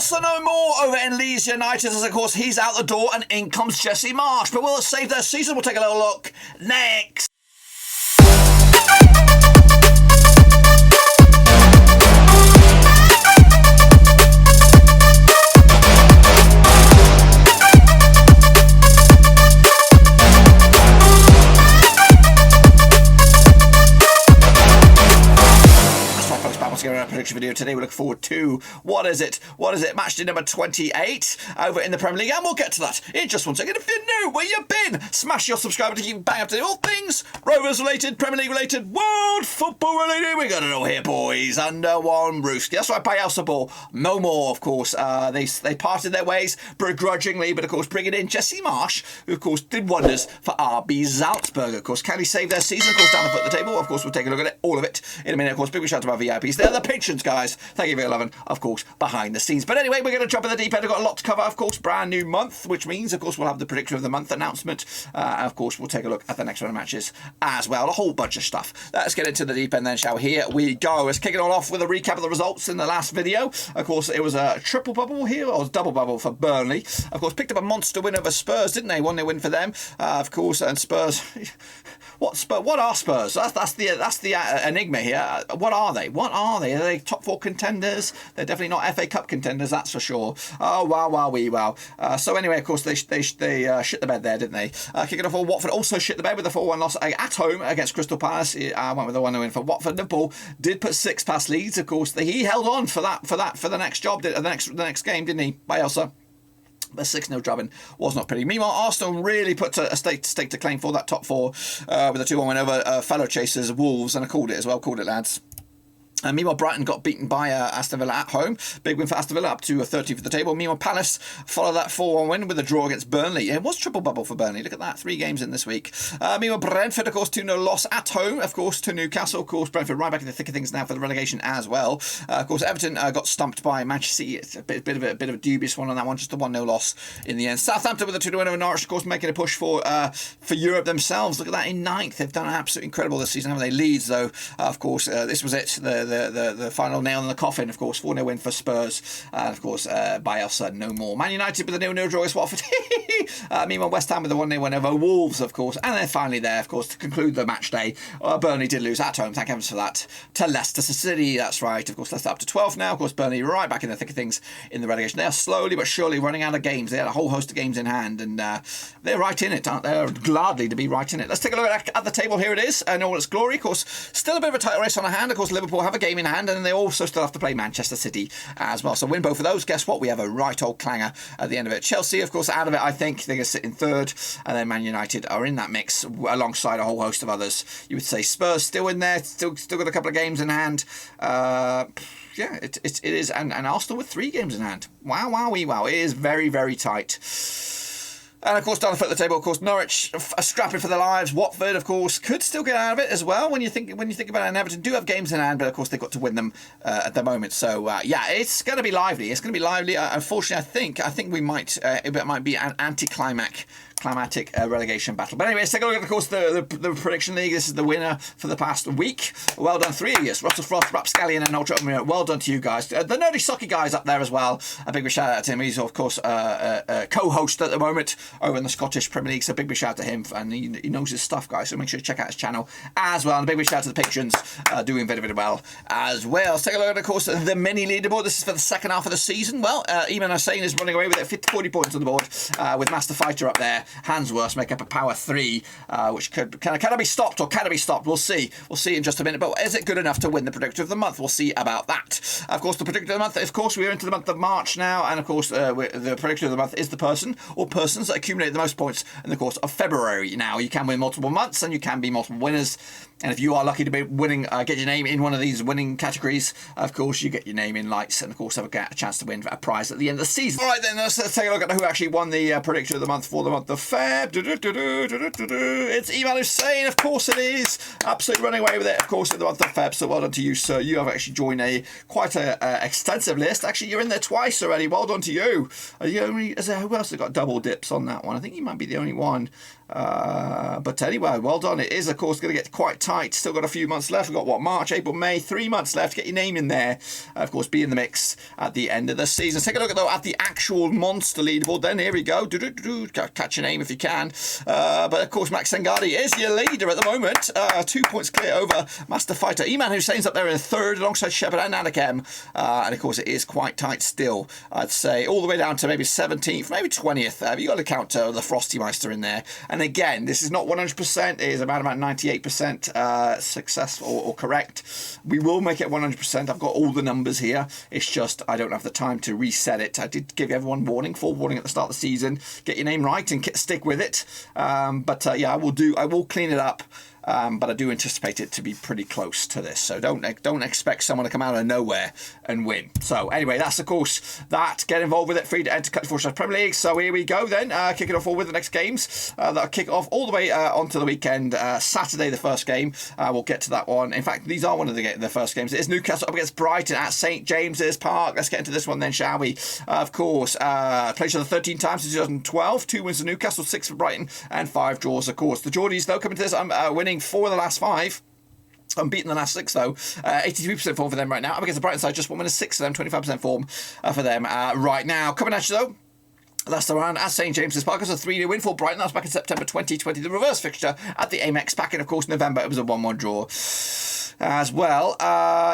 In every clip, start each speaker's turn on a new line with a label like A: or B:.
A: Bielsa no more over in Leeds United, as of course he's out the door and in comes Jesse Marsch. But will it save their season? We'll take a little look next. Prediction video today. We look forward to what is it? Matchday number 28 over in the Premier League, and we'll get to that in just one second. If you're new, where you been? Smash your subscribe to keep bang up to date all things Rovers related, Premier League related, world football related. We got it all here, boys, under one roof. That's right, Bielsa ball, no more. Of course, they parted their ways begrudgingly, but of course bringing in Jesse Marsch, who of course did wonders for RB Salzburg. Of course, can he save their season? Of course, down the foot of the table. Of course, we'll take a look at it, all of it in a minute. Of course, big shout out to our VIPs. They're the patrons, guys. Thank you for your loving, of course, behind the scenes. But anyway, we're going to jump in the deep end. We've got a lot to cover, of course. Brand new month, which means, of course, we'll have the predictor of the month announcement. And of course, we'll take a look at the next round of matches as well. A whole bunch of stuff. Let's get into the deep end then, shall we? Here we go. Let's kick it all off with a recap of the results in the last video. Of course, it was a triple bubble here, or double bubble for Burnley. Of course, picked up a monster win over Spurs, didn't they? 1-0 win for them, of course. And Spurs, what are Spurs? That's the enigma here. What are they? Are they top 4 contenders? They're definitely not FA Cup contenders, that's for sure. Oh, wow. So anyway, of course, they shit the bed there, didn't they? Kicking off, Watford also shit the bed with a 4-1 loss at home against Crystal Palace. Went with a 1-0 win for Watford. Liverpool did put 6 past Leeds. Of course, he held on for the next job, the next game, didn't he? Bielsa. The 6-0 drubbing was not pretty. Meanwhile, Aston really put a stake to claim for that top 4 with a 2-1 win over fellow chasers Wolves, and I called it as well. Called it, lads. And meanwhile, Brighton got beaten by Aston Villa at home. Big win for Aston Villa, up to 30 for the table. Meanwhile, Palace followed that 4-1 win with a draw against Burnley. It was triple bubble for Burnley. Look at that, 3 games in this week. Meanwhile, Brentford, of course, 2-0 loss at home, of course, to Newcastle. Of course, Brentford right back in the thick of things now for the relegation as well. Of course, Everton got stumped by Manchester City. It's a bit of a dubious one on that one, just a 1-0 loss in the end. Southampton with a 2-0 win over Norwich, of course, making a push for Europe themselves. Look at that, in 9th. They've done absolutely incredible this season, haven't they? Leeds, though, of course, this was it. The final nail in the coffin, of course. 4-0 win for Spurs, and of course Bielsa no more. Man United with a 0-0 draw against Watford. Meanwhile, West Ham with a 1-0 win over Wolves, of course. And then finally there, of course, to conclude the match day, Burnley did lose at home, thank heavens for that, to Leicester City. That's right, of course, Leicester up to 12th now. Of course, Burnley right back in the thick of things in the relegation. They are slowly but surely running out of games. They had a whole host of games in hand, and they're right in it, aren't they? They're gladly to be right in it. Let's take a look at the table. Here it is, in all its glory. Of course, still a bit of a tight race on the hand. Of course, Liverpool have a game in hand, and they also still have to play Manchester City as well. So win both of those, guess what? We have a right old clanger at the end of it. Chelsea, of course, out of it, I think. They're going to sit in 3rd, and then Man United are in that mix alongside a whole host of others. You would say Spurs still in there, still got a couple of games in hand. Yeah, it is, and Arsenal with 3 games in hand. Wow. It is very, very tight. And of course, down the foot of the table, of course, Norwich are scrapping for their lives. Watford, of course, could still get out of it as well. When you think about it, and Everton do have games in hand, but of course they've got to win them at the moment. So yeah, it's going to be lively. Unfortunately, I think we might it might be an climatic relegation battle. But anyway, let's take a look at, of course, the prediction league. This is the winner for the past week. Well done, 3 of you. Russell Frost, Rapscallion, and Ultra Open. Well done to you guys. The nerdy soccer guy's up there as well. A big shout out to him. He's of course a co-host at the moment over in the Scottish Premier League. So big shout out to him, and he knows his stuff, guys. So make sure to check out his channel as well. And a big shout out to the patrons doing very, very well as well. Let's take a look at, of course, the mini leaderboard. This is for the second half of the season. Well, Eamon Hussein is running away with it. 40 points on the board with Master Fighter up there. Hansworth make up a power 3, which can it be stopped or can it be stopped? We'll see in just a minute. But is it good enough to win the predictor of the month? We'll see about that. Of course, the predictor of the month, of course, we're into the month of March now, and of course the predictor of the month is the person or persons that accumulate the most points in the course of February. Now, you can win multiple months and you can be multiple winners. And if you are lucky to be winning, get your name in one of these winning categories, of course, you get your name in lights and, of course, have a chance to win a prize at the end of the season. All right, then, let's take a look at who actually won the predictor of the month for the month of Feb. It's Eamon Hussein, of course it is. Absolutely running away with it, of course, in the month of Feb. So well done to you, sir. You have actually joined quite a extensive list. Actually, you're in there twice already. Well done to you. Who else has got double dips on that one? I think you might be the only one. But anyway, well done. It is, of course, going to get quite tight. Still got a few months left. We've got, what, March, April, May, 3 months left. Get your name in there. Of course, be in the mix at the end of the season. Take a look, though, at the actual monster leaderboard then. Here we go. Catch your name if you can. But, of course, Max Sangadi is your leader at the moment. 2 points clear over Master Fighter Iman Hussein's up there in third alongside Shepard and Anakem. And, of course, it is quite tight still, I'd say. All the way down to maybe 17th, maybe 20th. You've got to count the Frosty Meister in there. And, again, this is not 100%. It is about 98% successful or correct. We will make it 100%. I've got all the numbers here. It's just I don't have the time to reset it. I did give everyone full warning at the start of the season. Get your name right and stick with it. Yeah, I will clean it up. But I do anticipate it to be pretty close to this. So don't expect someone to come out of nowhere and win. So anyway, that's of course that. Get involved with it. Free to enter Cut for Premier League. So here we go then. Kicking off all with the next games. That'll kick off all the way onto the weekend. Saturday, the first game. We'll get to that one. In fact, these are one of the first games. It is Newcastle up against Brighton at St James's Park. Let's get into this one then, shall we? Of course, played each other 13 times in 2012. 2 wins for Newcastle, 6 for Brighton, and 5 draws, of course. The Geordies, though, coming to this, winning 4 of the last 5. Unbeaten the last 6 though. 83% form for them right now. Up against the Brighton side, just 1 win and 6 for them. 25% form for them right now. Coming at you though. Last round at St James's Park. It was a 3-0 win for Brighton. That was back in September 2020. The reverse fixture at the Amex back in, of course, November. It was a 1-1 draw as well.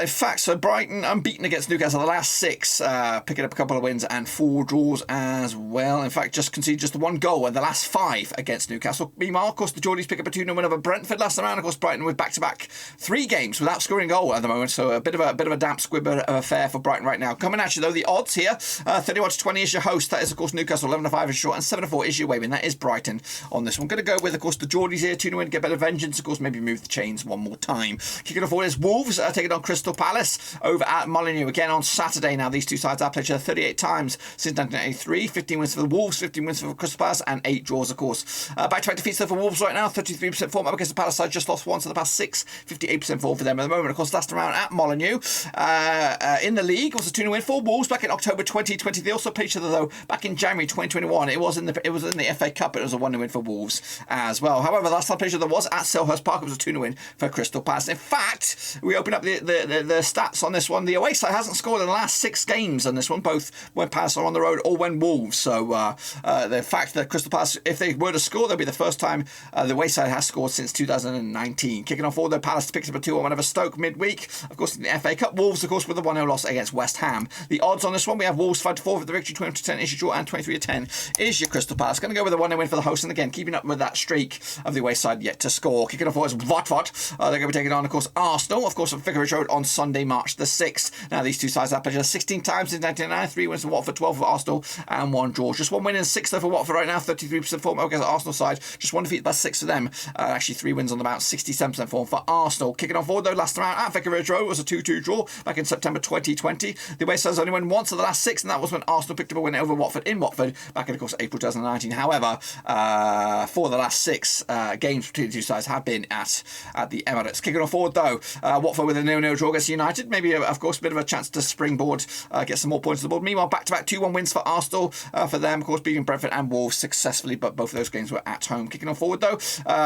A: In fact, so Brighton unbeaten against Newcastle the last 6, picking up a couple of wins and 4 draws as well. In fact, just conceded just the 1 goal in the last 5 against Newcastle. Meanwhile, of course, the Geordies pick up a 2-0 win over Brentford last round. Of course, Brighton with back-to-back 3 games without scoring a goal at the moment. So a bit of a damp squib of affair for Brighton right now. Coming at you though, the odds here: 31-20 is your host. That is, of course, Newcastle. 11-5 is short, and 7-4 is your way win. That is Brighton on this one. Going to go with, of course, the Geordies here. 2-0 win, get a bit of vengeance. Of course, maybe move the chains one more time. Kicking off all is Wolves taking on Crystal Palace over at Molineux again on Saturday. Now these two sides have played each other 38 times since 1983. 15 wins for the Wolves, 15 wins for Crystal Palace, and 8 draws, of course. Back-to-back defeats for Wolves right now. 33% form up against the Palace side. Just lost once in the past 6. 58% form for them at the moment. Of course, last round at Molineux in the league was a 2-0 win for Wolves back in October 2020. They also played each other though back in January 2021. It was in the FA Cup, but it was a 1-0 win for Wolves as well. However, last time played each other was at Selhurst Park. It was a 2-0 win for Crystal Palace. In fact, we open up the stats on this one. The away side hasn't scored in the last 6 games on this one, both when Palace are on the road or when Wolves. So the fact that Crystal Palace, if they were to score, that'll be the first time the away side has scored since 2019. Kicking off all the Palace picks up a 2-1 over Stoke midweek. Of course, in the FA Cup, Wolves, of course, with a 1-0 loss against West Ham. The odds on this one, we have Wolves 5-4 for the victory, 20-10 is your draw, and 23-10 is your Crystal Palace. Going to go with a 1-0 win for the host, and again, keeping up with that streak of the away side yet to score. Kicking off all is Watford. They're going to be taking on, of course, Arsenal, of course, on Vicarage Road on Sunday, March the 6th. Now, these two sides have played 16 times since 1999. 3 wins for Watford, 12 for Arsenal, and 1 draw. Just 1 win and 6 though for Watford right now. 33% form against the Arsenal side. Just 1 defeat, that's 6 for them. Actually, 3 wins on about 67% form for Arsenal. Kicking on forward though, last round at Vicarage Road was a 2-2 draw back in September 2020. The away sides only won once of the last 6, and that was when Arsenal picked up a win over Watford in Watford back in, of course, April 2019. However, 4 of the last 6 games between the two sides have been at the Emirates. Kicking on forward though, Watford with a 0-0 draw against United. Maybe, of course, a bit of a chance to springboard, get some more points on the board. Meanwhile, back-to-back 2-1 wins for Arsenal for them, of course, beating Brentford and Wolves successfully, but both of those games were at home. Kicking on forward though,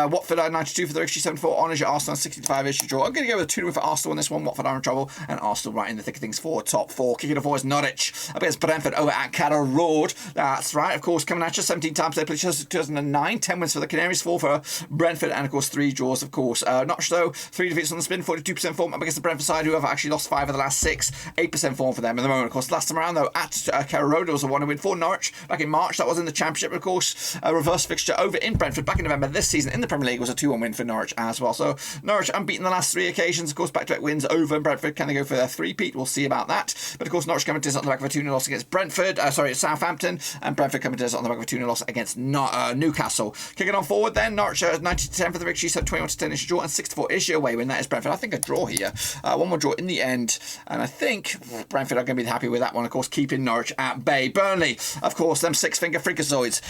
A: Watford are 92 for the victory, 7-4 on is your Arsenal, 65 is your draw. I'm going to go with a 2-0 for Arsenal on this one. Watford are in trouble, and Arsenal right in the thick of things for top 4. Kicking on forward is Norwich up against Brentford over at Carrow Road. That's right, of course, coming at you 17 times they played 2009. 10 wins for the Canaries, 4 for Brentford, and of course 3 draws, of course. Norwich though, 3 defeats on the spin, 42% form up against the Brentford side, who have actually lost 5 of the last 6. 8% form for them at the moment. Of course, last time around though at Carrow Road, it was a 1-0 win for Norwich back in March. That was in the Championship. Of course, a reverse fixture over in Brentford back in November this season in the Premier League was a 2-1 win for Norwich as well. So Norwich unbeaten the last 3 occasions. Of course, back-to-back wins over Brentford. Can they go for their 3-peat? We'll see about that. But of course, Norwich coming to us on the back of a 2-0 loss against Southampton, and Brentford coming to us on the back of a 2-0 loss against Newcastle. Kicking on forward then, Norwich 90-10 for the victory, so 21-10 is your draw, and 6-4 is your away win. That is Brentford. I think a draw here. 1-1 draw in the end, and I think Brentford are going to be happy with that one. Of course, keeping Norwich at bay. Burnley, of course, them 6-finger freakazoids.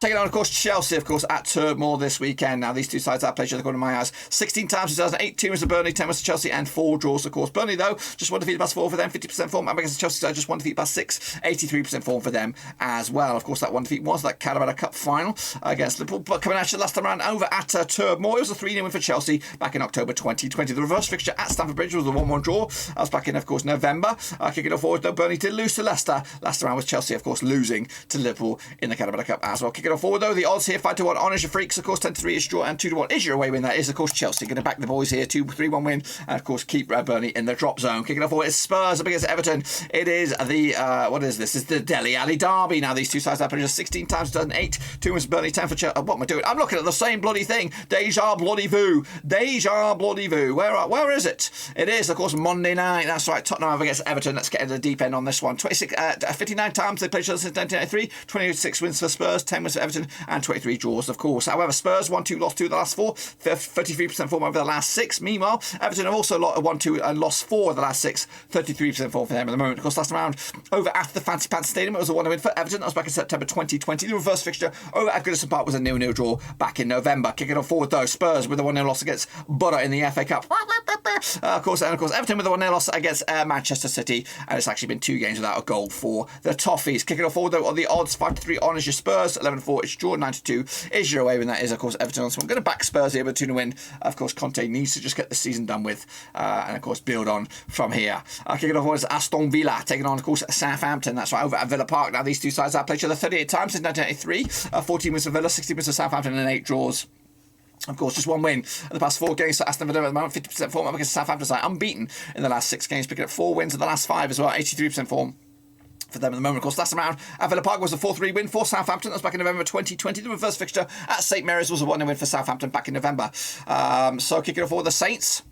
A: Taking on, of course, Chelsea, of course, at Turf Moor this weekend. Now, these two sides have played each other, according to my eyes, 16 times in 2008, 2 wins to Burnley, 10 wins to Chelsea, and 4 draws, of course. Burnley, though, just one defeat past 4 for them, 50% form. And against the Chelsea side, just one defeat past 6, 83% form for them as well. Of course, that one defeat was that Carabao Cup final against Liverpool. But coming at you last time around over at Turf Moor, it was a 3-0 win for Chelsea back in October 2020. The reverse fixture at Stamford Bridge was a 1-1 draw. That was back in, of course, November. Kicking off forward, though, Burnley did lose to Leicester. Last round was Chelsea, of course, losing to Liverpool in the Carabao Cup as well. Kicking off forward, though, the odds here 5-1 on is your freaks, of course, 10-3 is your draw, and 2-1 is your away win. That is, of course, Chelsea. Going to back the boys here, 2-3-1 win, and of course keep Burnley in the drop zone. Kicking off forward is Spurs up against Everton. It is the what is this? It's the Dele Alli derby. Now these two sides have played just 16 times, 2008, 2 wins Burnley, 10 for Chelsea. What am I doing? I'm looking at the same bloody thing. Deja bloody vu. Deja bloody vu. Where is it? It is, of course, Monday night. That's right. Tottenham up against Everton. Let's get into the deep end on this one. 59 times they played each other since 1993. 26 wins for Spurs, 10 wins for Everton, and 23 draws, of course. However, Spurs 1-2, lost 2 of the last 4, 33% form over the last 6. Meanwhile, Everton have also 1-2 and lost 4 of the last 6, 33% form for them at the moment. Of course, last round over at the Fancy Pants Stadium, it was a 1-0 win for Everton. That was back in September 2020. The reverse fixture over at Goodison Park was a 0-0 draw back in November. Kicking on forward, though, Spurs with a 1-0 loss against Borough in the FA Cup. Of course, Everton with a 1-0 loss against Manchester City, and it's actually been 2 games without a goal for the Toffees. Kicking off forward, though, on the odds 5-3 on is your Spurs, 11-4 is your draw, 9-2 is your away win. That is, of course, Everton. So I'm going to back Spurs here with a 2-0 win. Of course, Conte needs to just get the season done with, and of course build on from here. Kicking off forward is Aston Villa taking on, of course, Southampton. That's right, over at Villa Park. Now these two sides have played each other 38 times since 1983. 14 wins for Villa, 16 wins for Southampton, and 8 draws. Of course, just 1 win in the past 4 games for Aston Villa at the moment, 50% form up against Southampton side, unbeaten in the last 6 games, picking up 4 wins in the last 5 as well, 83% form for them at the moment. Of course, last round at Villa Park was a 4-3 win for Southampton. That was back in November 2020. The reverse fixture at St Mary's was a 1-0 win for Southampton back in November. So kicking off for the Saints.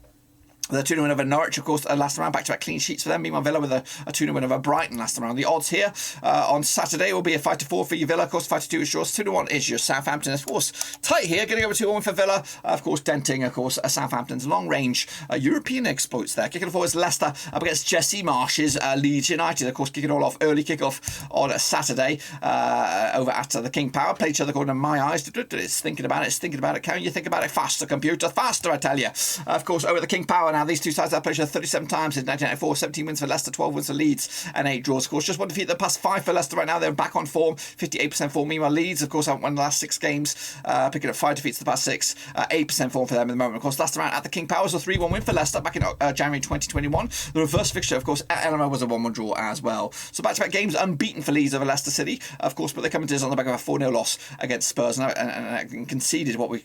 A: The 2-0 win over Norwich, of course, last round, back-to-back clean sheets for them. Meanwhile, Villa with a 2-0 win over Brighton last round. The odds here on Saturday will be a 5-4 for your Villa. Of course, 5-2 is yours. 2-1 is your Southampton. Of course, tight here. Going to go with 2-1 for Villa. Of course, denting, of course, Southampton's long-range European exploits there. Kicking forward is Leicester up against Jesse Marsh's Leeds United. Of course, kicking all off, early kick-off on Saturday over at the King Power. Played each other according to my eyes. It's thinking about it. It's thinking about it. Can you think about it faster, computer? Faster, I tell you. Of course, over the King Power now. These two sides have played 37 times since 1994, 17 wins for Leicester, 12 wins for Leeds, and 8 draws. Of course, just one defeat the past 5 for Leicester right now. They're back on form, 58% form. Meanwhile, Leeds, of course, haven't won the last 6 games, picking up 5 defeats the past 6, 8% form for them at the moment. Of course, last round at the King Power was a 3-1 win for Leicester back in January 2021. The reverse fixture, of course, at Elmo was a 1-1 draw as well. So back-to-back games unbeaten for Leeds over Leicester City, of course, but they come into this on the back of a 4-0 loss against Spurs and conceded what we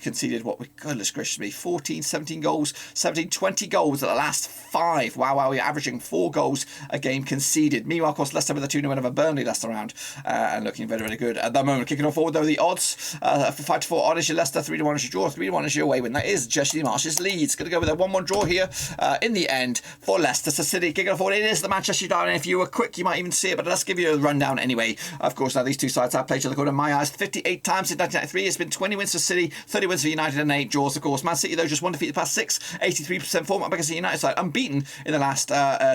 A: goodness gracious me, 14, 17 goals, 17, 20 goals at the last 5. Wow, we're averaging 4 goals a game conceded. Meanwhile, of course, Leicester with a 2-0 win over Burnley last round, and looking very, very good at the moment. Kicking off forward, though, the odds for 5-4 on is your Leicester, 3-1 is your draw, 3-1 is your away win. That is Jesse Marsh's Leeds. Going to go with a 1-1 draw here in the end for Leicester City. Kicking off forward, it is the Manchester United, and if you were quick, you might even see it, but let's give you a rundown anyway. Of course, now these two sides have played each other according to my eyes 58 times since 1993. It's been 20 wins for City, 30 wins for United, and 8 draws, of course. Man City, though, just 1 defeat the past 6, 83% form up against the United side, unbeaten in the last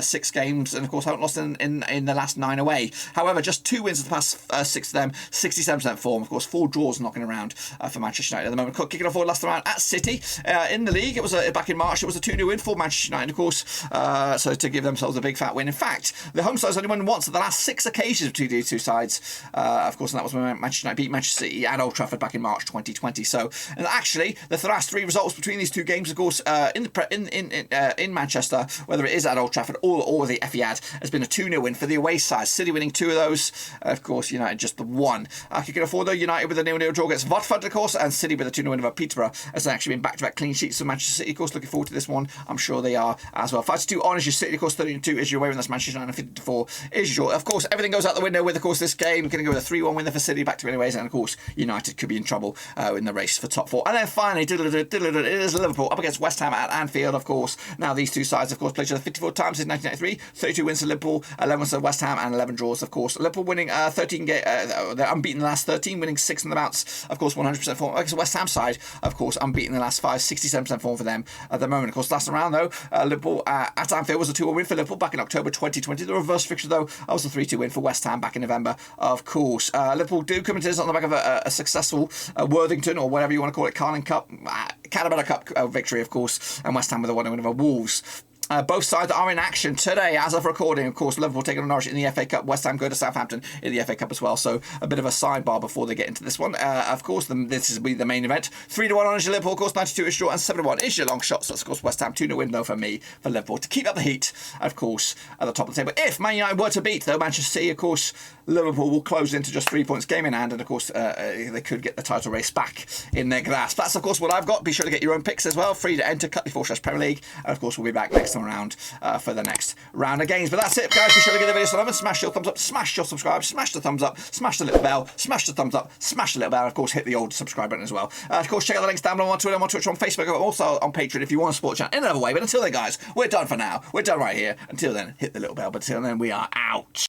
A: 6 games, and of course haven't lost in the last 9 away. However, just 2 wins in the past 6 of them, 67% form. Of course, 4 draws knocking around for Manchester United at the moment. Kicking off forward last round at City in the league. It was back in March. It was a 2-0 win for Manchester United, of course. So to give themselves a big fat win. In fact, the home side's only won once at the last 6 occasions between these two sides. Of course, and that was when Manchester United beat Manchester City at Old Trafford back in March 2020. So, and actually, the last 3 results between these 2 games, of course, in Manchester, whether it is at Old Trafford or the Etihad, has been a 2-0 win for the away side. City winning 2 of those. Of course, United just the 1. Kicking off forward, though, United with a 0-0 draw against Watford, of course, and City with a 2-0 win over Peterborough. Has actually been back-to-back clean sheets for Manchester City. Of course, looking forward to this one. I'm sure they are as well. 5-2 on is your City, of course. 32 is your away win. That's Manchester United. 54 is your. Of course, everything goes out the window with, of course, this game. Going to go with a 3-1 win there for City, back to anyways, and of course, United could be in trouble in the race for top 4. And then finally, it is Liverpool up against West Ham at Anfield, of course. course. Now, these two sides, of course, played each other 54 times in 1993. 32 wins to Liverpool, 11 wins to West Ham, and 11 draws, of course. Liverpool winning 13 games. They're unbeaten in the last 13, winning 6 in the bounce. Of course, 100% form. Like the West Ham side, of course, unbeaten in the last 5, 67% form for them at the moment. Of course, last round, though, Liverpool at Anfield was a 2-1 win for Liverpool back in October 2020. The reverse fixture, though, was a 3-2 win for West Ham back in November, of course. Liverpool do come into this on the back of a successful Worthington, or whatever you want to call it, Carling Cup, Caterpillar Cup victory, of course, and West Ham with a 1-0 win over Wolves. Both sides are in action today as of recording. Of course, Liverpool taking on Norwich in the FA Cup. West Ham go to Southampton in the FA Cup as well. So a bit of a sidebar before they get into this one. Of course, this will be the main event. 3-1 on is your Liverpool, of course. 92 is your, and 7-1 is your long shot. So, of course, West Ham 2-0 win, though, for me, for Liverpool, to keep up the heat, of course, at the top of the table. If Man United were to beat, though, Manchester City, of course, Liverpool will close into just 3 points game in hand. And, of course, they could get the title race back in their grasp. That's, of course, what I've got. Be sure to get your own picks as well. Free to enter, Cutley/Premier League. And, of course, we'll be back next time around for the next round of games. But that's it, guys. Be sure to give the video some love and smash your thumbs up, smash your subscribe, smash the thumbs up, smash the little bell, smash the thumbs up, smash the little bell, and of course hit the old subscribe button as well. Of course, check out the links down below on Twitter, on Twitch, on Facebook, and also on Patreon if you want to support the channel in another way. But until then, guys, we're done for now. We're done right here. Until then, hit the little bell. But until then, we are out.